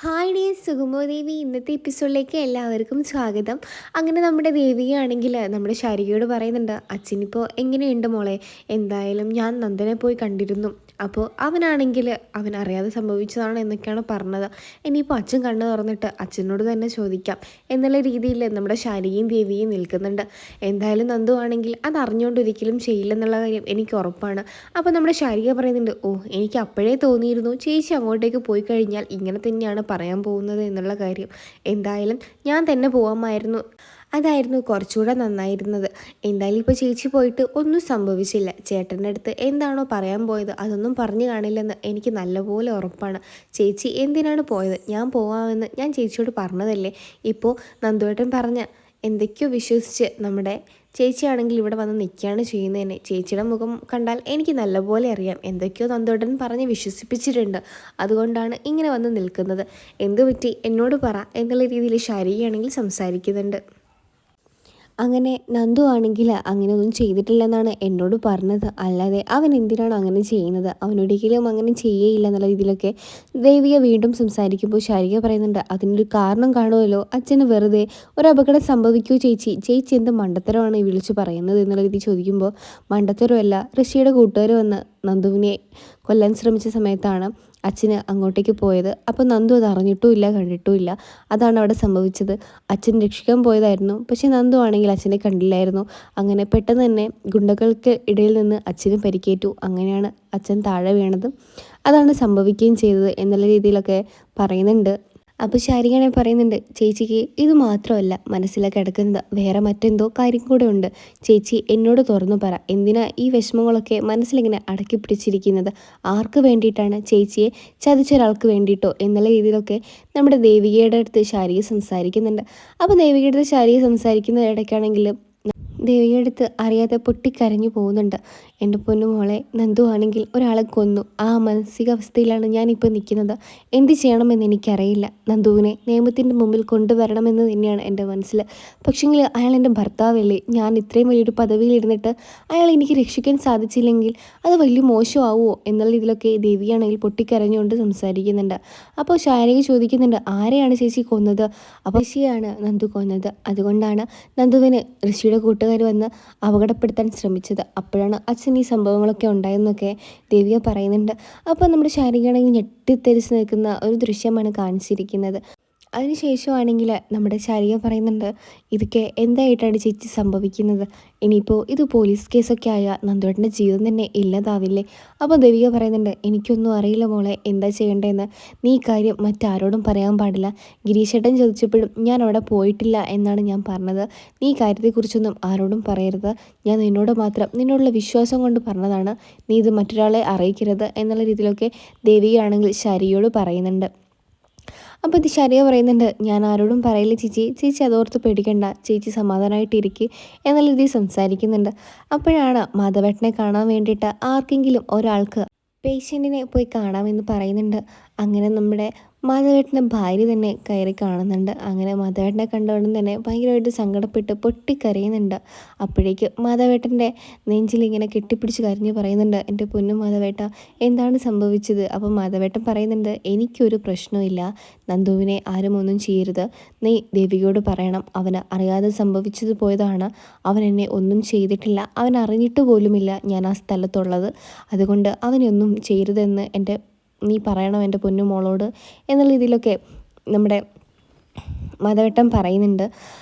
Hi dear സുഗമോ ദേവി, ഇന്നത്തെ എപ്പിസോഡിലേക്ക് എല്ലാവർക്കും സ്വാഗതം. അങ്ങനെ നമ്മുടെ ദേവികയാണെങ്കിൽ നമ്മുടെ ശാരികയോട് പറയുന്നുണ്ട്, അച്ഛനിപ്പോൾ എങ്ങനെയുണ്ട് മോളെ? എന്തായാലും ഞാൻ നന്ദനെ പോയി കണ്ടിരുന്നു. അപ്പോൾ അവനാണെങ്കിൽ അവൻ അറിയാതെ സംഭവിച്ചതാണ് എന്നൊക്കെയാണ് പറഞ്ഞത്. ഇനിയിപ്പോൾ അച്ഛൻ കണ്ണു തുറന്നിട്ട് അച്ഛനോട് തന്നെ ചോദിക്കാം എന്നുള്ള രീതിയിൽ നമ്മുടെ ശാരികയും ദേവിയും നിൽക്കുന്നുണ്ട്. എന്തായാലും നന്ദു ആണെങ്കിൽ അത് അറിഞ്ഞുകൊണ്ട് ഒരിക്കലും ചെയ്യില്ലെന്നുള്ള കാര്യം എനിക്ക് ഉറപ്പാണ്. അപ്പോൾ നമ്മുടെ ശാരിക പറയുന്നുണ്ട്, ഓ എനിക്ക് അപ്പോഴേ തോന്നിയിരുന്നു ചേച്ചി അങ്ങോട്ടേക്ക് പോയി കഴിഞ്ഞാൽ ഇങ്ങനെ തന്നെയാണ് പറയാൻ പോകുന്നത് എന്നുള്ള കാര്യം. എന്തായാലും ഞാൻ തന്നെ പോകാമായിരുന്നു, അതായിരുന്നു കുറച്ചുകൂടെ നന്നായിരുന്നത്. എന്തായാലും ഇപ്പോൾ ചേച്ചി പോയിട്ട് ഒന്നും സംഭവിച്ചില്ല. ചേട്ടൻ്റെ അടുത്ത് എന്താണോ പറയാൻ പോയത് അതൊന്നും പറഞ്ഞു കാണില്ലെന്ന് എനിക്ക് നല്ലപോലെ ഉറപ്പാണ്. ചേച്ചി എന്തിനാണ് പോയത്? ഞാൻ പോവാമെന്ന് ഞാൻ ചേച്ചിയോട് പറഞ്ഞതല്ലേ. ഇപ്പോൾ നന്ദുവേട്ടൻ പറഞ്ഞ എന്തൊക്കെയോ വിശ്വസിച്ച് നമ്മുടെ ചേച്ചിയാണെങ്കിൽ ഇവിടെ വന്ന് നിൽക്കുകയാണ് ചെയ്യുന്നതന്നെ. ചേച്ചിയുടെ മുഖം കണ്ടാൽ എനിക്ക് നല്ലപോലെ അറിയാം എന്തൊക്കെയോ നന്ദോടൻ പറഞ്ഞ് വിശ്വസിപ്പിച്ചിട്ടുണ്ട്. അതുകൊണ്ടാണ് ഇങ്ങനെ വന്ന് നിൽക്കുന്നത്. എന്തു പറ്റി എന്നോട് പറ എന്നുള്ള രീതിയിൽ ശാരികയാണെങ്കിൽ സംസാരിക്കുന്നുണ്ട്. അങ്ങനെ നന്ദു ആണെങ്കിൽ അങ്ങനെയൊന്നും ചെയ്തിട്ടില്ലെന്നാണ് എന്നോട് പറഞ്ഞത്. അല്ലാതെ അവൻ എന്തിനാണ് അങ്ങനെ ചെയ്യുന്നത്? അവനൊരിക്കലും അങ്ങനെ ചെയ്യേയില്ല എന്നുള്ള രീതിയിലൊക്കെ ദേവിക വീണ്ടും സംസാരിക്കുമ്പോൾ ശാരിക പറയുന്നുണ്ട്, അതിനൊരു കാരണം കാണുമല്ലോ. അച്ഛന് വെറുതെ ഒരു അപകടം സംഭവിക്കൂ ചേച്ചി, ചേച്ചി എന്ത് മണ്ടത്തരമാണ് ഈ വിളിച്ച് പറയുന്നത് എന്നുള്ള രീതി ചോദിക്കുമ്പോൾ, മണ്ടത്തരമല്ല, ഋഷിയുടെ കൂട്ടുകാർ വന്ന് നന്ദുവിനെ കൊല്ലാൻ ശ്രമിച്ച സമയത്താണ് അച്ഛന് അങ്ങോട്ടേക്ക് പോയത്. അപ്പോൾ നന്ദു അത് അറിഞ്ഞിട്ടുമില്ല കണ്ടിട്ടുമില്ല. അതാണ് അവിടെ സംഭവിച്ചത്. അച്ഛൻ രക്ഷിക്കാൻ പോയതായിരുന്നു, പക്ഷേ നന്ദു ആണെങ്കിൽ അച്ഛനെ കണ്ടില്ലായിരുന്നു. അങ്ങനെ പെട്ടെന്ന് തന്നെ ഗുണ്ടകൾക്ക് ഇടയിൽ നിന്ന് അച്ഛന് പരിക്കേറ്റു. അങ്ങനെയാണ് അച്ഛൻ താഴെ വീണത്. അതാണ് സംഭവിക്കുകയും ചെയ്തത് എന്നുള്ള രീതിയിലൊക്കെ പറയുന്നുണ്ട്. അപ്പോൾ ശാരികയാണെ പറയുന്നുണ്ട്, ചേച്ചിക്ക് ഇത് മാത്രമല്ല മനസ്സിലൊക്കെ കിടക്കുന്നത്, വേറെ മറ്റെന്തോ കാര്യം കൂടെ ഉണ്ട്. ചേച്ചി എന്നോട് തുറന്നു പറ, എന്തിനാ ഈ വിഷമങ്ങളൊക്കെ മനസ്സിലിങ്ങനെ അടക്കി പിടിച്ചിരിക്കുന്നത്? ആർക്ക് വേണ്ടിയിട്ടാണ്? ചേച്ചിയെ ചതിച്ചൊരാൾക്ക് വേണ്ടിയിട്ടോ എന്നുള്ള രീതിയിലൊക്കെ നമ്മുടെ ദേവികയുടെ അടുത്ത് ശാരിക സംസാരിക്കുന്നുണ്ട്. അപ്പോൾ ദേവികയുടെ അടുത്ത് ശാരിക സംസാരിക്കുന്ന ഇടയ്ക്കാണെങ്കിൽ ദേവിയുടെ അടുത്ത് അറിയാതെ പൊട്ടിക്കരഞ്ഞു പോകുന്നുണ്ട്. എൻ്റെ പൊന്നു മോളെ, നന്ദു ആണെങ്കിൽ ഒരാളെ കൊന്നു. ആ മാനസികാവസ്ഥയിലാണ് ഞാനിപ്പോൾ നിൽക്കുന്നത്. എന്ത് ചെയ്യണമെന്ന് എനിക്കറിയില്ല. നന്ദുവിനെ നിയമത്തിൻ്റെ മുമ്പിൽ കൊണ്ടുവരണമെന്ന് തന്നെയാണ് എൻ്റെ മനസ്സിൽ. പക്ഷേങ്കിൽ അയാൾ എൻ്റെ ഭർത്താവല്ലേ. ഞാൻ ഇത്രയും വലിയൊരു പദവിയിലിരുന്നിട്ട് അയാൾ എനിക്ക് രക്ഷിക്കാൻ സാധിച്ചില്ലെങ്കിൽ അത് വലിയ മോശമാവുമോ എന്നുള്ള ഇതിലൊക്കെ ദേവിയാണെങ്കിൽ പൊട്ടിക്കരഞ്ഞുകൊണ്ട് സംസാരിക്കുന്നുണ്ട്. അപ്പോൾ ശാരിക ചോദിക്കുന്നുണ്ട്, ആരെയാണ് ചേച്ചി കൊന്നത്? അപ്പോൾ ഋഷിയാണ് നന്ദു കൊന്നത്. അതുകൊണ്ടാണ് നന്ദുവിന് ഋഷിയുടെ കൂട്ടുകാർ വന്ന് അപകടപ്പെടുത്താൻ ശ്രമിച്ചത്. അപ്പോഴാണ് അച്ഛൻ ഈ സംഭവങ്ങളൊക്കെ ഉണ്ടായെന്നൊക്കെ ദേവിക പറയുന്നുണ്ട്. അപ്പോൾ നമ്മുടെ ശാരികയാണെങ്കിൽ ഞെട്ടിത്തെറിച്ച് നിൽക്കുന്ന ഒരു ദൃശ്യമാണ് കാണിച്ചിരിക്കുന്നത്. അതിനുശേഷമാണെങ്കിൽ നമ്മുടെ ശാരിക പറയുന്നുണ്ട്, ഇതൊക്കെ എന്തായിട്ടാണ് ചേച്ചി സംഭവിക്കുന്നത്? ഇനിയിപ്പോൾ ഇത് പോലീസ് കേസൊക്കെ ആയാൽ നന്ദുവേട്ടൻ്റെ ജീവിതം തന്നെ ഇല്ലാതാവില്ലേ? അപ്പോൾ ദേവിക പറയുന്നുണ്ട്, എനിക്കൊന്നും അറിയില്ല മോളെ, എന്താ ചെയ്യേണ്ടതെന്ന്. നീ കാര്യം മറ്റാരോടും പറയാൻ പാടില്ല. ഗിരീശേട്ടൻ ചോദിച്ചപ്പോഴും ഞാൻ അവിടെ പോയിട്ടില്ല എന്നാണ് ഞാൻ പറഞ്ഞത്. നീ കാര്യത്തെക്കുറിച്ചൊന്നും ആരോടും പറയരുത്. ഞാൻ നിന്നോട് മാത്രം നിന്നോടുള്ള വിശ്വാസം കൊണ്ട് പറഞ്ഞതാണ്. നീ ഇത് മറ്റൊരാളെ അറിയിക്കരുത് എന്നുള്ള രീതിയിലൊക്കെ ദേവികയാണെങ്കിൽ ശാരികയോട് പറയുന്നുണ്ട്. അപ്പോൾ ഇത് ശരിയ പറയുന്നുണ്ട്, ഞാൻ ആരോടും പറയില്ല ചേച്ചി, ചേച്ചി അതോർത്ത് പേടിക്കണ്ട, ചേച്ചി സമാധാനമായിട്ടിരിക്കുക എന്നുള്ള രീതിയിൽ സംസാരിക്കുന്നുണ്ട്. അപ്പോഴാണ് മാധവേട്ടനെ കാണാൻ വേണ്ടിയിട്ട് ആർക്കെങ്കിലും ഒരാൾക്ക് പേഷ്യൻറ്റിനെ പോയി കാണാമെന്ന് പറയുന്നുണ്ട്. അങ്ങനെ നമ്മുടെ മാധവേട്ടൻ്റെ ഭാര്യ തന്നെ കയറി കാണുന്നുണ്ട്. അങ്ങനെ മാധവേട്ടനെ കണ്ടയുടൻ തന്നെ ഭയങ്കരമായിട്ട് സങ്കടപ്പെട്ട് പൊട്ടിക്കരയുന്നുണ്ട്. അപ്പോഴേക്ക് മാധവേട്ടൻ്റെ നെഞ്ചിലിങ്ങനെ കെട്ടിപ്പിടിച്ച് കരഞ്ഞ് പറയുന്നുണ്ട്, എൻ്റെ പൊന്നു മാധവേട്ട, എന്താണ് സംഭവിച്ചത്? അപ്പം മാധവേട്ടൻ പറയുന്നുണ്ട്, എനിക്കൊരു പ്രശ്നമില്ല, നന്ദുവിനെ ആരും ഒന്നും ചെയ്യരുത്. നീ ദേവികയോട് പറയണം, അവന് അറിയാതെ സംഭവിച്ചത് പോയതാണ്. അവൻ എന്നെ ഒന്നും ചെയ്തിട്ടില്ല, അവൻ അറിഞ്ഞിട്ട് പോലുമില്ല ഞാൻ ആ സ്ഥലത്തുള്ളത്. അതുകൊണ്ട് അവനൊന്നും ചെയ്യരുതെന്ന് നീ പറയണം എൻ്റെ പൊന്നു മോളോട് എന്നുള്ള രീതിയിലൊക്കെ നമ്മുടെ മാധവേട്ടൻ പറയുന്നുണ്ട്.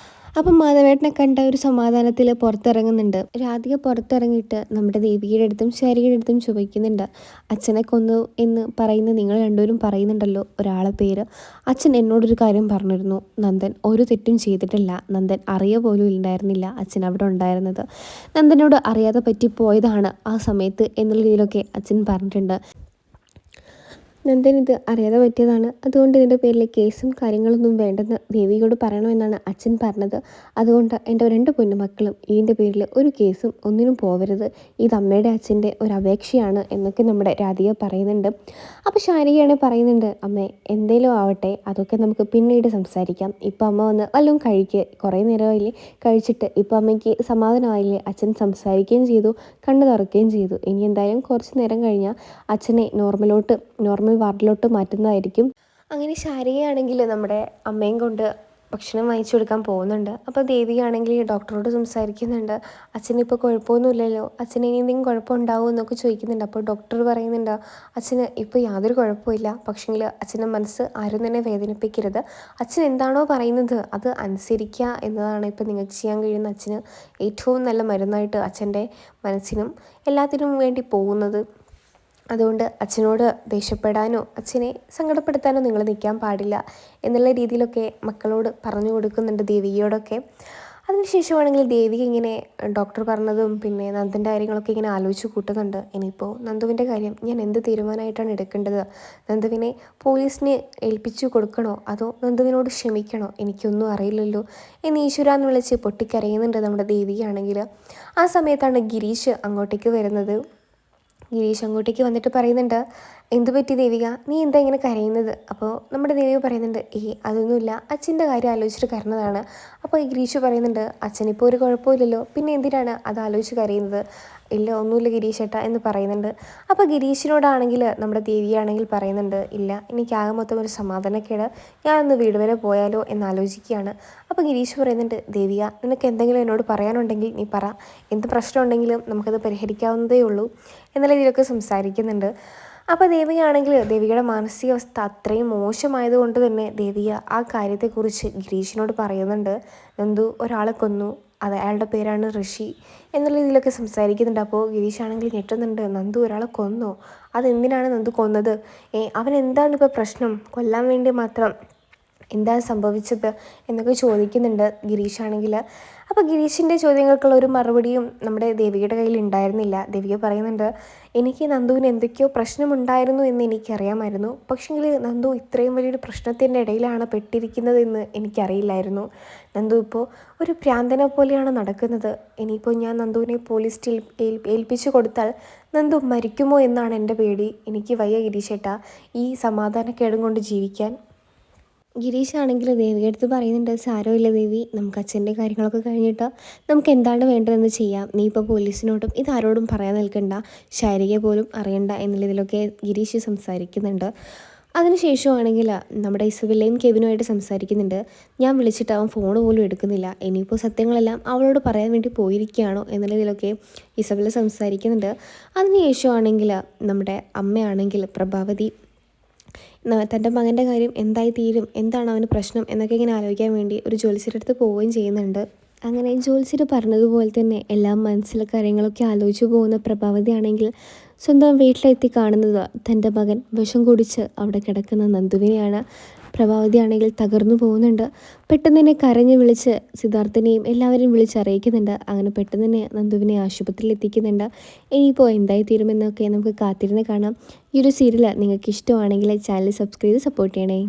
അപ്പം മാധവേട്ടനെ കണ്ട ഒരു സമാധാനത്തിൽ പുറത്തിറങ്ങുന്നുണ്ട്. രാധിക പുറത്തിറങ്ങിയിട്ട് നമ്മുടെ ദേവികയുടെ അടുത്തും ശാരികയുടെ അടുത്തും ചോദിക്കുന്നുണ്ട്, അച്ഛനെ കൊന്നു എന്ന് പറയുന്ന നിങ്ങൾ രണ്ടുപേരും പറയുന്നുണ്ടല്ലോ ഒരാളെ പേര്. അച്ഛൻ എന്നോടൊരു കാര്യം പറഞ്ഞിരുന്നു, നന്ദൻ ഒരു തെറ്റും ചെയ്തിട്ടില്ല, നന്ദൻ അറിയുക പോലും ഉണ്ടായിരുന്നില്ല അച്ഛൻ അവിടെ ഉണ്ടായിരുന്നത്, നന്ദനോട് അറിയാതെ പറ്റിപ്പോയതാണ് ആ സമയത്ത് എന്നുള്ള രീതിയിലൊക്കെ അച്ഛൻ പറഞ്ഞിട്ടുണ്ട്. നന്ദൻ ഇത് അറിയാതെ പറ്റിയതാണ്, അതുകൊണ്ട് ഇതിൻ്റെ പേരിൽ കേസും കാര്യങ്ങളൊന്നും വേണ്ടെന്ന് ദേവികയോട് പറയണമെന്നാണ് അച്ഛൻ പറഞ്ഞത്. അതുകൊണ്ട് എൻ്റെ രണ്ട് പൊന്നുമക്കളും ഇതിൻ്റെ പേരിൽ ഒരു കേസും ഒന്നിനും പോവരുത്, ഇത് അമ്മയുടെ അച്ഛൻ്റെ ഒരു അപേക്ഷയാണ് എന്നൊക്കെ നമ്മുടെ രാധിക പറയുന്നുണ്ട്. അപ്പോൾ ശാരികയാണ് പറയുന്നുണ്ട്, അമ്മേ എന്തേലും ആവട്ടെ, അതൊക്കെ നമുക്ക് പിന്നീട് സംസാരിക്കാം. ഇപ്പം അമ്മ വന്ന് വല്ലതും കഴിക്കുക, കുറേ നേരമായില്ലേ കഴിച്ചിട്ട്, ഇപ്പം അമ്മയ്ക്ക് സമാധാനമായില്ലേ? അച്ഛൻ സംസാരിക്കുകയും ചെയ്തു, കണ്ണു തുറക്കുകയും ചെയ്തു. ഇനി എന്തായാലും കുറച്ച് നേരം കഴിഞ്ഞാൽ അച്ഛനെ നോർമൽ വാർഡിലോട്ട് മാറ്റുന്നതായിരിക്കും. അങ്ങനെ ശാരികയാണെങ്കിൽ നമ്മുടെ അമ്മയും കൊണ്ട് ഭക്ഷണം വാങ്ങിച്ചു കൊടുക്കാൻ പോകുന്നുണ്ട്. അപ്പോൾ ദേവികയാണെങ്കിൽ ഡോക്ടറോട് സംസാരിക്കുന്നുണ്ട്. അച്ഛനിപ്പോൾ കുഴപ്പമൊന്നുമില്ലല്ലോ, അച്ഛന് ഇനി എന്തെങ്കിലും കുഴപ്പമുണ്ടാവുമോ എന്നൊക്കെ ചോദിക്കുന്നുണ്ട്. അപ്പോൾ ഡോക്ടർ പറയുന്നുണ്ട് അച്ഛന് ഇപ്പോൾ യാതൊരു കുഴപ്പമില്ല, പക്ഷേങ്കിൽ അച്ഛൻ്റെ മനസ്സ് ആരും തന്നെ വേദനിപ്പിക്കരുത്. അച്ഛൻ എന്താണോ പറയുന്നത് അത് അനുസരിക്കുക എന്നതാണ് ഇപ്പോൾ നിങ്ങൾക്ക് ചെയ്യാൻ കഴിയുന്ന അച്ഛന് ഏറ്റവും നല്ല മരുന്നായിട്ട് അച്ഛൻ്റെ മനസ്സിനും എല്ലാത്തിനും വേണ്ടി പോകുന്നത്. അതുകൊണ്ട് അച്ഛനോട് ദേഷ്യപ്പെടാനോ അച്ഛനെ സങ്കടപ്പെടുത്താനോ നിങ്ങൾ നിൽക്കാൻ പാടില്ല എന്നുള്ള രീതിയിലൊക്കെ മക്കളോട് പറഞ്ഞു കൊടുക്കുന്നുണ്ട് ദേവികയോടൊക്കെ. അതിനുശേഷമാണെങ്കിൽ ദേവിക ഇങ്ങനെ ഡോക്ടർ പറഞ്ഞതും പിന്നെ നന്ദൻ്റെ കാര്യങ്ങളൊക്കെ ഇങ്ങനെ ആലോചിച്ച് കൂട്ടുന്നുണ്ട്. ഇനിയിപ്പോൾ നന്ദുവിൻ്റെ കാര്യം ഞാൻ എന്ത് തീരുമാനമായിട്ടാണ് എടുക്കേണ്ടത്? നന്ദുവിനെ പോലീസിന് ഏൽപ്പിച്ചു കൊടുക്കണോ അതോ നന്ദുവിനോട് ക്ഷമിക്കണോ? എനിക്കൊന്നും അറിയില്ലല്ലോ എന്ന് ഈശ്വരാന്ന് വിളിച്ച് പൊട്ടിക്കരയുന്നുണ്ട് നമ്മുടെ ദേവികയാണെങ്കിൽ. ആ സമയത്താണ് ഗിരീഷ് അങ്ങോട്ടേക്ക് വരുന്നത്. ഗിരീഷ് അങ്ങോട്ടേക്ക് വന്നിട്ട് പറയുന്നുണ്ട് എന്ത് പറ്റി ദേവിക, നീ എന്താ ഇങ്ങനെ കരയുന്നത്? അപ്പോൾ നമ്മുടെ ദേവിക പറയുന്നുണ്ട് അതൊന്നുമില്ല, അച്ഛൻ്റെ കാര്യം ആലോചിച്ചിട്ട് കരഞ്ഞതാണ്. അപ്പോൾ ഈ ഗിരീഷ് പറയുന്നുണ്ട് അച്ഛനിപ്പോൾ ഒരു കുഴപ്പമില്ലല്ലോ, പിന്നെ എന്തിനാണ് അത് ആലോചിച്ച് കരയുന്നത്? ഇല്ല ഒന്നുമില്ല ഗിരീഷ് ഏട്ടാ എന്ന് പറയുന്നുണ്ട്. അപ്പോൾ ഗിരീഷിനോടാണെങ്കിൽ നമ്മുടെ ദേവിയാണെങ്കിൽ പറയുന്നുണ്ട് ഇല്ല എനിക്കാകെ മൊത്തം ഒരു സമാധാനക്കേട്, ഞാനൊന്ന് വീട് വരെ പോയാലോ എന്നാലോചിക്കുകയാണ്. അപ്പോൾ ഗിരീഷ് പറയുന്നുണ്ട് ദേവിക നിനക്ക് എന്തെങ്കിലും എന്നോട് പറയാനുണ്ടെങ്കിൽ നീ പറ, എന്ത് പ്രശ്നം ഉണ്ടെങ്കിലും നമുക്കത് പരിഹരിക്കാവുന്നതേ ഉള്ളൂ എന്നുള്ള രീതിയിലൊക്കെ സംസാരിക്കുന്നുണ്ട്. അപ്പോൾ ദേവികയാണെങ്കിൽ ദേവികയുടെ മാനസികാവസ്ഥ അത്രയും മോശമായതുകൊണ്ട് തന്നെ ദേവിക ആ കാര്യത്തെക്കുറിച്ച് ഗിരീഷിനോട് പറയുന്നുണ്ട്. നന്ദു ഒരാളെ കൊന്നു, അത് അയാളുടെ പേരാണ് ഋഷി എന്നുള്ള രീതിയിലൊക്കെ സംസാരിക്കുന്നുണ്ട്. അപ്പോൾ ഗിരീഷാണെങ്കിൽ ഞെട്ടുന്നുണ്ട്. നന്ദു ഒരാളെ കൊന്നോ? അതെന്തിനാണ് നന്ദു കൊന്നത്? അവൻ എന്താണ് ഇപ്പോൾ പ്രശ്നം? കൊല്ലാൻ വേണ്ടി മാത്രം എന്താണ് സംഭവിച്ചത് എന്നൊക്കെ ചോദിക്കുന്നുണ്ട് ഗിരീഷാണെങ്കിൽ. അപ്പോൾ ഗിരീഷിൻ്റെ ചോദ്യങ്ങൾക്കുള്ള ഒരു മറുപടിയും നമ്മുടെ ദേവികയുടെ കയ്യിൽ ഉണ്ടായിരുന്നില്ല. ദേവിക പറയുന്നുണ്ട് എനിക്ക് നന്ദുവിന് എന്തൊക്കെയോ പ്രശ്നമുണ്ടായിരുന്നു എന്ന് എനിക്കറിയാമായിരുന്നു, പക്ഷേങ്കിൽ നന്ദു ഇത്രയും വലിയൊരു പ്രശ്നത്തിൻ്റെ ഇടയിലാണ് പെട്ടിരിക്കുന്നതെന്ന് എനിക്കറിയില്ലായിരുന്നു. നന്ദു ഇപ്പോൾ ഒരു ഭ്രാന്തനെ പോലെയാണ് നടക്കുന്നത്. ഇനിയിപ്പോൾ ഞാൻ നന്ദുവിനെ പോലീസിൽ ഏൽപ്പിച്ചു കൊടുത്താൽ നന്ദു മരിക്കുമോ എന്നാണ് എൻ്റെ പേടി. എനിക്ക് വയ്യ ഗിരീഷേട്ടാ ഈ സമാധാനക്കേടും കൊണ്ട് ജീവിക്കാൻ. ഗിരീഷ് ആണെങ്കിൽ ദേവിയുടെ അടുത്ത് പറയുന്നുണ്ട് സാരമില്ല ദേവി, നമുക്ക് അച്ഛൻ്റെ കാര്യങ്ങളൊക്കെ കഴിഞ്ഞിട്ട് നമുക്ക് എന്താണ് വേണ്ടതെന്ന് ചെയ്യാം. നീ ഇപ്പോൾ പോലീസിനോടും ഇതാരോടും പറയാൻ നിൽക്കണ്ട, ശാരികയെ പോലും അറിയണ്ട എന്നുള്ളതിലൊക്കെ ഗിരീഷ് സംസാരിക്കുന്നുണ്ട്. അതിനുശേഷമാണെങ്കിൽ നമ്മുടെ ഇസബെല്ലയും കെവിനുമായിട്ട് സംസാരിക്കുന്നുണ്ട്. ഞാൻ വിളിച്ചിട്ട് അവൻ ഫോൺ പോലും എടുക്കുന്നില്ല, ഇനിയിപ്പോൾ സത്യങ്ങളെല്ലാം അവളോട് പറയാൻ വേണ്ടി പോയിരിക്കുകയാണോ എന്നുള്ളതിലൊക്കെ ഇസബെല്ല സംസാരിക്കുന്നുണ്ട്. അതിനുശേഷമാണെങ്കിൽ നമ്മുടെ അമ്മയാണെങ്കിൽ പ്രഭാവതി തൻ്റെ മകൻ്റെ കാര്യം എന്തായി തീരും, എന്താണ് അവന് പ്രശ്നം എന്നൊക്കെ ഇങ്ങനെ ആലോചിക്കാൻ വേണ്ടി ഒരു ജ്യോത്സ്യരുടെ അടുത്ത് പോവുകയും ചെയ്യുന്നുണ്ട്. അങ്ങനെ ജ്യോത്സ്യർ പറഞ്ഞതുപോലെ തന്നെ എല്ലാം മനസ്സിലെ കാര്യങ്ങളൊക്കെ ആലോചിച്ച് പോകുന്ന പ്രഭാവതി ആണെങ്കിൽ സ്വന്തം വീട്ടിലെത്തി കാണുന്നത് തൻ്റെ മകൻ വിഷം കുടിച്ച് അവിടെ കിടക്കുന്ന നന്ദുവിനെയാണ്. പ്രഭാവതി ആണെങ്കിൽ തകർന്നു പോകുന്നുണ്ട്. പെട്ടെന്ന് തന്നെ കരഞ്ഞ് വിളിച്ച് സിദ്ധാർത്ഥിനെയും എല്ലാവരെയും വിളിച്ചറിയിക്കുന്നുണ്ട്. അങ്ങനെ പെട്ടെന്ന് തന്നെ നന്ദുവിനെ ആശുപത്രിയിൽ എത്തിക്കുന്നുണ്ട്. ഇനിയിപ്പോൾ എന്തായി തീരുമെന്നൊക്കെ നമുക്ക് കാത്തിരുന്ന് കാണാം. ഈ ഒരു സീരിയൽ നിങ്ങൾക്ക് ഇഷ്ടമാണെങ്കിൽ ചാനൽ സബ്സ്ക്രൈബ് ചെയ്ത് സപ്പോർട്ട് ചെയ്യണേ.